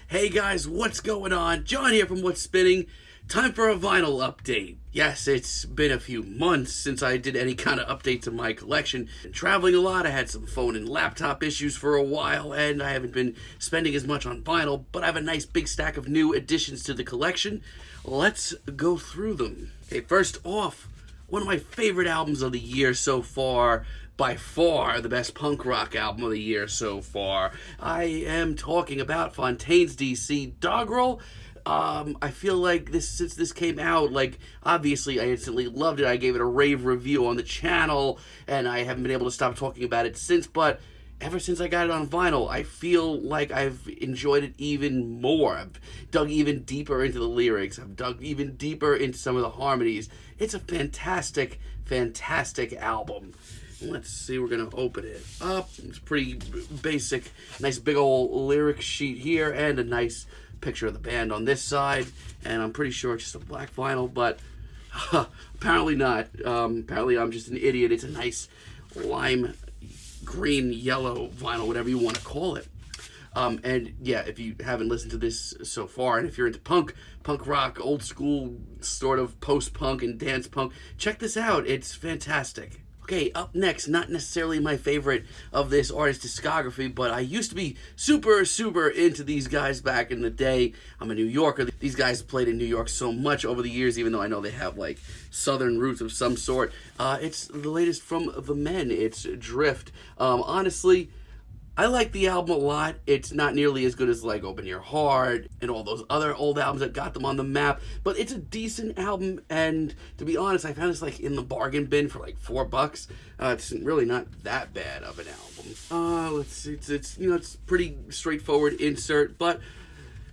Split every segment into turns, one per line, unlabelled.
Hey guys, what's going on? John here from What's Spinning. Time for a vinyl update. Yes, it's been a few months since I did any kind of update to my collection. Been traveling a lot, I had some phone and laptop issues for a while, and I haven't been spending as much on vinyl, but I have a nice big stack of new additions to the collection. Let's go through them. Okay, first off, one of my favorite albums of the year so far, by far the best punk rock album of the year so far. I am talking about Fontaines DC Doggerel. I feel like since this came out, obviously I instantly loved it. I gave it a rave review on the channel, and I haven't been able to stop talking about it since, but ever since I got it on vinyl, I feel like I've enjoyed it even more. I've dug even deeper into the lyrics. I've dug even deeper into some of the harmonies. It's a fantastic, fantastic album. Let's see, we're going to open it up. It's pretty basic. Nice big old lyric sheet here and a nice picture of the band on this side. And I'm pretty sure it's just a black vinyl, but apparently not. Apparently I'm just an idiot. It's a nice lime green, yellow vinyl, whatever you want to call it. And yeah, if you haven't listened to this so far, and if you're into punk rock, old school sort of post-punk and dance punk, check this out. It's fantastic. Okay, up next, not necessarily my favorite of this artist's discography, but I used to be super into these guys back in the day. I'm a New Yorker. These guys played in New York so much over the years, even though I know they have southern roots of some sort. It's the latest from The Men. It's Drift. Honestly, I like the album a lot. It's not nearly as good as Open Your Heart and all those other old albums that got them on the map, but it's a decent album, and to be honest, I found this in the bargain bin for $4. It's really not that bad of an album. Let's see, it's pretty straightforward insert, but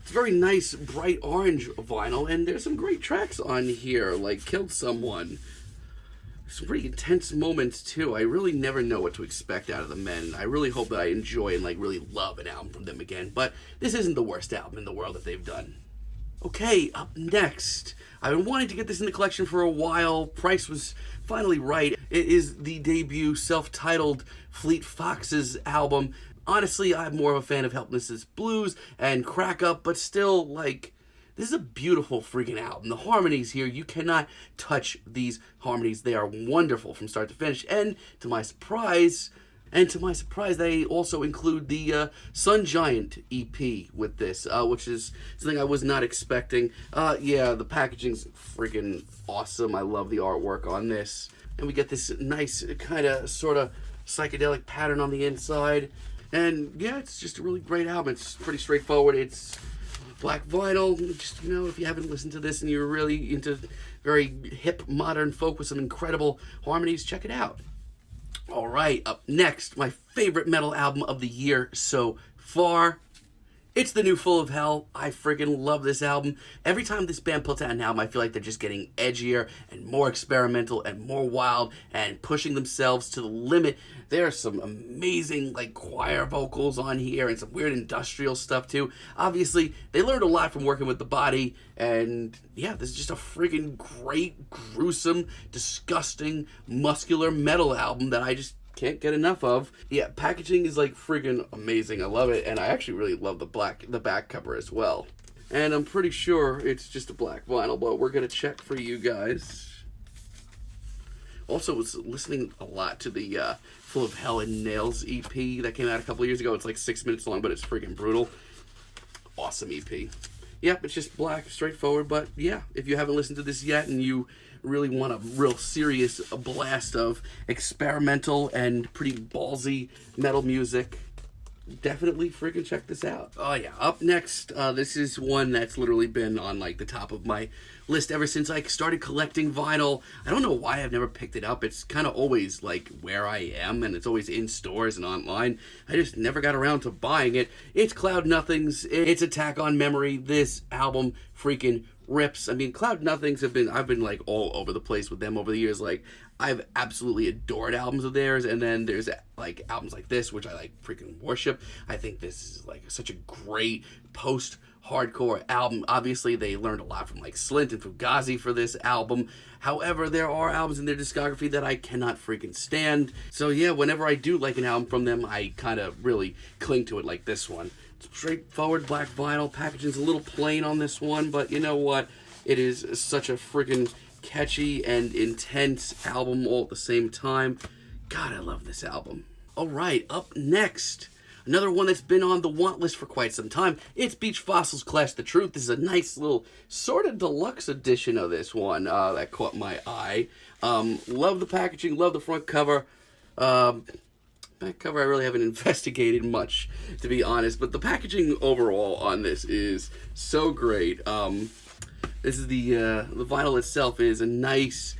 it's very nice bright orange vinyl, and there's some great tracks on here, like Killed Someone. Some pretty intense moments too. I really never know what to expect out of the Men. I really hope that I enjoy and really love an album from them again, but this isn't the worst album in the world that they've done. Okay, up next, I've been wanting to get this in the collection for a while. Price was finally right. It is the debut self-titled Fleet Foxes album. Honestly, I'm more of a fan of Helplessness Blues and Crack Up, but still, this is a beautiful freaking album. The harmonies here, you cannot touch these harmonies. They are wonderful from start to finish. And to my surprise, they also include the Sun Giant EP with this, which is something I was not expecting. Yeah, the packaging's freaking awesome. I love the artwork on this. And we get this nice kind of sort of psychedelic pattern on the inside. And yeah, it's just a really great album. It's pretty straightforward. It's black vinyl. Just, if you haven't listened to this and you're really into very hip modern folk with some incredible harmonies, check it out. All right, up next, my favorite metal album of the year so far. It's the new Full of Hell. I freaking love this album. Every time this band puts out an album, I feel like they're just getting edgier and more experimental and more wild and pushing themselves to the limit. There are some amazing choir vocals on here and some weird industrial stuff too. Obviously, they learned a lot from working with the body, and yeah, this is just a freaking great, gruesome, disgusting, muscular metal album that I just can't get enough of. Yeah, packaging is freaking amazing. I love it, and I actually really love the back cover as well. And I'm pretty sure it's just a black vinyl, but we're gonna check for you guys. Also, was listening a lot to the Full of Hell and Nails EP that came out a couple years ago. It's 6 minutes long, but it's freaking brutal. Awesome EP. Yep, it's just black, straightforward, but yeah, if you haven't listened to this yet and you really want a real serious blast of experimental and pretty ballsy metal music, definitely freaking check this out. Oh yeah, up next, this is one that's literally been on the top of my list ever since I started collecting vinyl. I don't know why I've never picked it up. It's kind of always where I am, and it's always in stores and online. I just never got around to buying it. It's Cloud Nothings. It's Attack on Memory. This album freaking rips. I mean, Cloud Nothings I've been all over the place with them over the years. I've absolutely adored albums of theirs, and then there's albums like this, which I freaking worship. I think this is such a great post-hardcore album. Obviously, they learned a lot from Slint and Fugazi for this album. However, there are albums in their discography that I cannot freaking stand. So yeah, whenever I do like an album from them, I kind of really cling to it like this one. Straightforward black vinyl. Packaging's a little plain on this one, but you know what? It is such a freaking catchy and intense album all at the same time. God, I love this album. Alright, up next, another one that's been on the want list for quite some time. It's Beach Fossils' Clash the Truth. This is a nice little sort of deluxe edition of this one that caught my eye. Love the packaging, love the front cover. Back cover I really haven't investigated much, to be honest, but the packaging overall on this is so great. This is the vinyl itself is a nice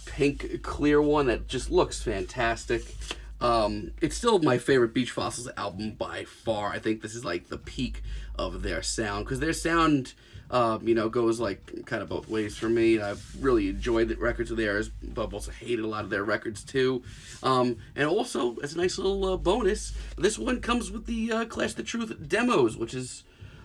pink clear one that just looks fantastic. It's still my favorite Beach Fossils album by far. I think this is like the peak of their sound, because their sound goes like kind of both ways for me. I've really enjoyed the records of theirs, but I've also hated a lot of their records too. And also, as a nice little bonus, this one comes with the Clash the Truth demos, which is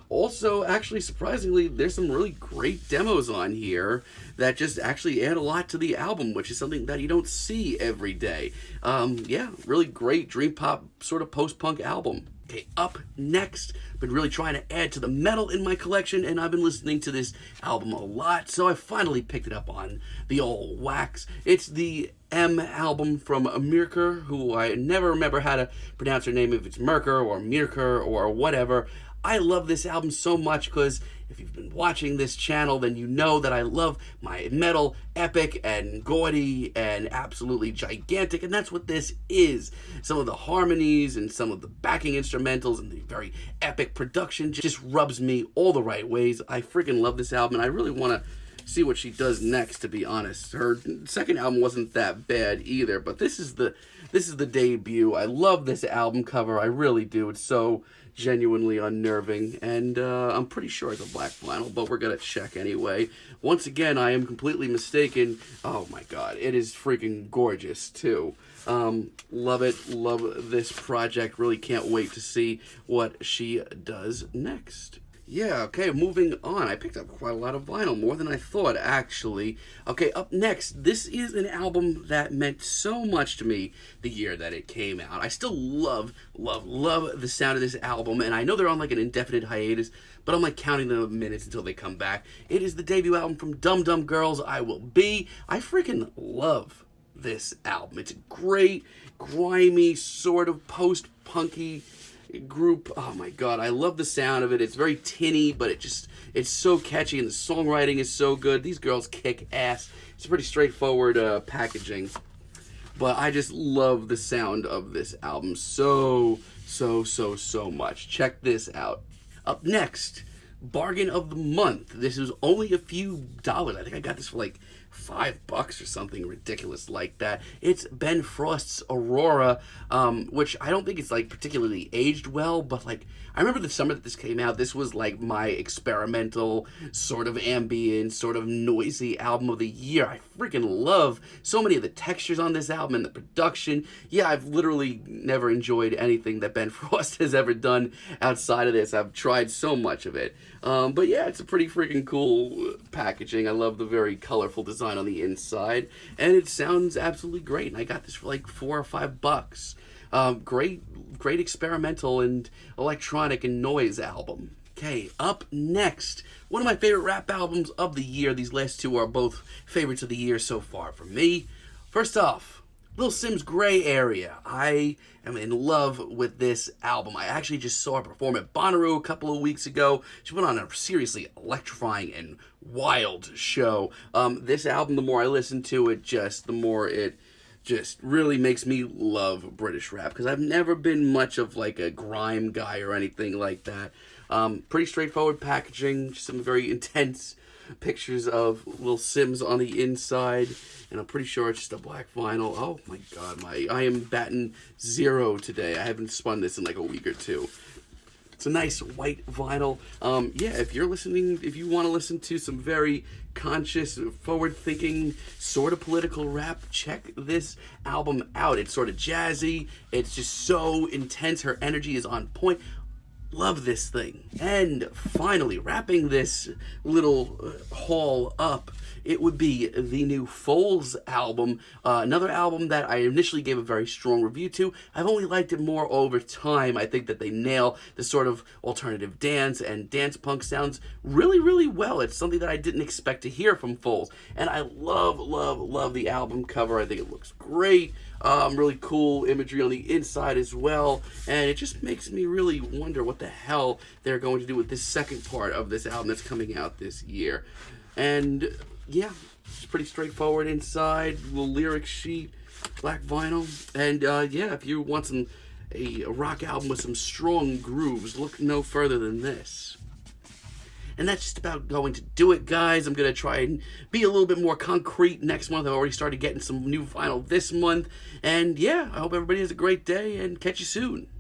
also, actually, surprisingly, there's some really great demos on here that just actually add a lot to the album, which is something that you don't see every day. Yeah, really great dream pop sort of post-punk album. Okay, up next, been really trying to add to the metal in my collection, and I've been listening to this album a lot, so I finally picked it up on the old wax. It's the M album from Amir Kerr, who I never remember how to pronounce her name, if it's Merker or Mirker or whatever. I love this album so much because if you've been watching this channel, then you know that I love my metal epic and gaudy and absolutely gigantic, and that's what this is. Some of the harmonies and some of the backing instrumentals and the very epic production just rubs me all the right ways. I freaking love this album, and I really want to see what she does next, to be honest. Her second album wasn't that bad either, but this is the debut. I love this album cover, I really do. It's so genuinely unnerving, and I'm pretty sure it's a black vinyl, but we're gonna check anyway. Once again, I am completely mistaken. Oh my god, it is freaking gorgeous too. Love it, love this project. Really can't wait to see what she does next. Yeah, okay, moving on. I picked up quite a lot of vinyl, more than I thought, actually. Okay, up next, this is an album that meant so much to me the year that it came out. I still love the sound of this album, and I know they're on like an indefinite hiatus, but I'm like counting the minutes until they come back. It is the debut album from Dum Dum Girls, I Will Be. I freaking love this album. It's a great, grimy, sort of post-punky group. Oh my god, I love the sound of it. It's very tinny, but it's so catchy, and the songwriting is so good. These girls kick ass. It's a pretty straightforward packaging, but I just love the sound of this album so much. Check this out. Up next, bargain of the month. This was only a few dollars. I think I got this for like $5 or something ridiculous like that. It's Ben Frost's Aurora, which I don't think it's like particularly aged well, but like I remember the summer that this came out, this was like my experimental sort of ambient, sort of noisy album of the year. I freaking love so many of the textures on this album and the production. Yeah, I've literally never enjoyed anything that Ben Frost has ever done outside of this. I've tried so much of it. But yeah, it's a pretty freaking cool packaging. I love the very colorful design on the inside, and it sounds absolutely great. And I got this for like $4 or $5. Great experimental and electronic and noise album. Okay, up next, one of my favorite rap albums of the year. These last two are both favorites of the year so far for me. First off, Lil Simz Gray Area. I am in love with this album. I actually just saw her perform at Bonnaroo a couple of weeks ago. She went on a seriously electrifying and wild show. This album, the more I listen to it, the more it just really makes me love British rap, because I've never been much of like a grime guy or anything like that. Pretty straightforward packaging, some very intense pictures of Lil Simz on the inside, and I'm pretty sure it's just a black vinyl. Oh my god, I am batting 0 today. I haven't spun this in like a week or two. It's a nice white vinyl. Yeah, if you want to listen to some very conscious, forward-thinking, sort of political rap, check this album out. It's sort of jazzy. It's just so intense. Her energy is on point. Love this thing. And finally, wrapping this little haul up, it would be the new Foles album. Another album that I initially gave a very strong review to. I've only liked it more over time. I think that they nail the sort of alternative dance and dance punk sounds really, really well. It's something that I didn't expect to hear from Foles. And I love, love, love the album cover. I think it looks great. Really cool imagery on the inside as well, and it just makes me really wonder what the hell they're going to do with this second part of this album that's coming out this year. And yeah, it's pretty straightforward inside, little lyric sheet, black vinyl, and yeah, if you want a rock album with some strong grooves, look no further than this. And that's just about going to do it, guys. I'm going to try and be a little bit more concrete next month. I've already started getting some new vinyl this month. And yeah, I hope everybody has a great day and catch you soon.